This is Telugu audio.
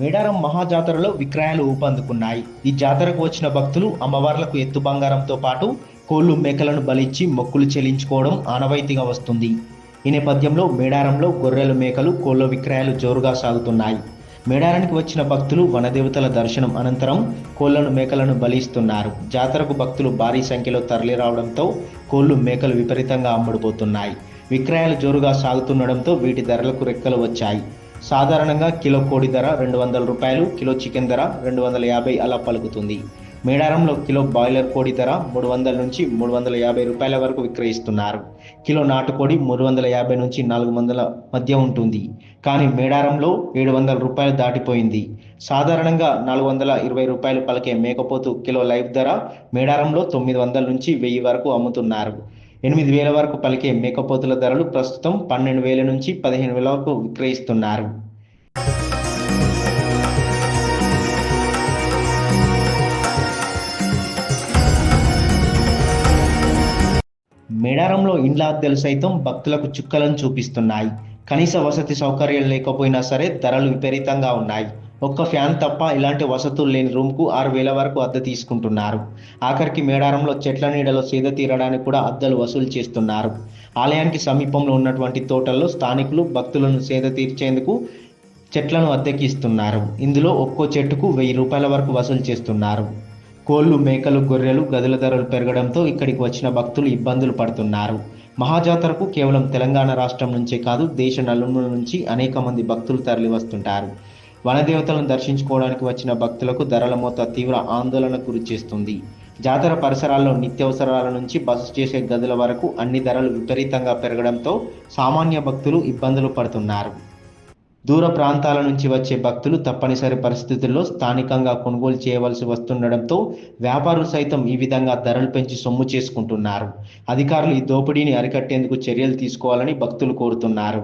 మేడారం మహాజాతరలో విక్రయాలు ఊపందుకున్నాయి. ఈ జాతరకు వచ్చిన భక్తులు అమ్మవార్లకు ఎత్తు బంగారంతో పాటు కోళ్లు మేకలను బలిచ్చి మొక్కులు చెల్లించుకోవడం ఆనవాయితీగా వస్తుంది. ఈ నేపథ్యంలో మేడారంలో గొర్రెలు మేకలు కోళ్ల విక్రయాలు జోరుగా సాగుతున్నాయి. మేడారానికి వచ్చిన భక్తులు వనదేవతల దర్శనం అనంతరం కోళ్లను మేకలను బలిస్తున్నారు. జాతరకు భక్తులు భారీ సంఖ్యలో తరలిరావడంతో కోళ్లు మేకలు విపరీతంగా అమ్ముడుపోతున్నాయి. విక్రయాలు జోరుగా సాగుతుండడంతో వీటి ధరలకు రెక్కలు వచ్చాయి. సాధారణంగా కిలో కోడి ధర 200 రూపాయలు, కిలో చికెన్ ధర 250 అలా పలుకుతుంది. మేడారంలో కిలో బాయిలర్ కోడి ధర 300 నుంచి 350 రూపాయల వరకు విక్రయిస్తున్నారు. కిలో నాటుకోడి 350 నుంచి 400 మధ్య ఉంటుంది. కానీ మేడారంలో 700 రూపాయలు దాటిపోయింది. సాధారణంగా 420 రూపాయలు పలికే మేకపోతు కిలో లైవ్ ధర మేడారంలో 900 నుంచి 1000 వరకు అమ్ముతున్నారు. 8,000 వరకు పలికే మేకపోతుల ధరలు ప్రస్తుతం 12,000 నుంచి 15,000 వరకు విక్రయిస్తున్నారు. మేడారంలో ఇండ్ల అద్దెలు సైతం భక్తులకు చుక్కలను చూపిస్తున్నాయి. కనీస వసతి సౌకర్యాలు లేకపోయినా సరే ధరలు విపరీతంగా ఉన్నాయి. ఒక్క ఫ్యాన్ తప్ప ఇలాంటి వసతులు లేని రూమ్కు 6,000 వరకు అద్దె తీసుకుంటున్నారు. ఆఖరికి మేడారంలో చెట్ల నీడలో సేద తీరడానికి కూడా అద్దెలు వసూలు చేస్తున్నారు. ఆలయానికి సమీపంలో ఉన్నటువంటి తోటల్లో స్థానికులు భక్తులను సేద తీర్చేందుకు చెట్లను అద్దెకి ఇస్తున్నారు. ఇందులో ఒక్కో చెట్టుకు 1000 రూపాయల వరకు వసూలు చేస్తున్నారు. కోళ్లు మేకలు గొర్రెలు గదుల ధరలు పెరగడంతో ఇక్కడికి వచ్చిన భక్తులు ఇబ్బందులు పడుతున్నారు. మహాజాతరకు కేవలం తెలంగాణ రాష్ట్రం నుంచే కాదు, దేశ నలుమూల నుంచి అనేక మంది భక్తులు తరలి వస్తుంటారు. వనదేవతలను దర్శించుకోవడానికి వచ్చిన భక్తులకు ధరల మోత తీవ్ర ఆందోళనకు గురిచేస్తుంది. జాతర పరిసరాల్లో నిత్యావసరాల నుంచి బస చేసే గదుల వరకు అన్ని ధరలు విపరీతంగా పెరగడంతో సామాన్య భక్తులు ఇబ్బందులు పడుతున్నారు. దూర ప్రాంతాల నుంచి వచ్చే భక్తులు తప్పనిసరి పరిస్థితుల్లో స్థానికంగా కొనుగోలు చేయవలసి వస్తుండడంతో వ్యాపారులు సైతం ఈ విధంగా ధరలు పెంచి సొమ్ము చేసుకుంటున్నారు. అధికారులు ఈ దోపిడీని అరికట్టేందుకు చర్యలు తీసుకోవాలని భక్తులు కోరుతున్నారు.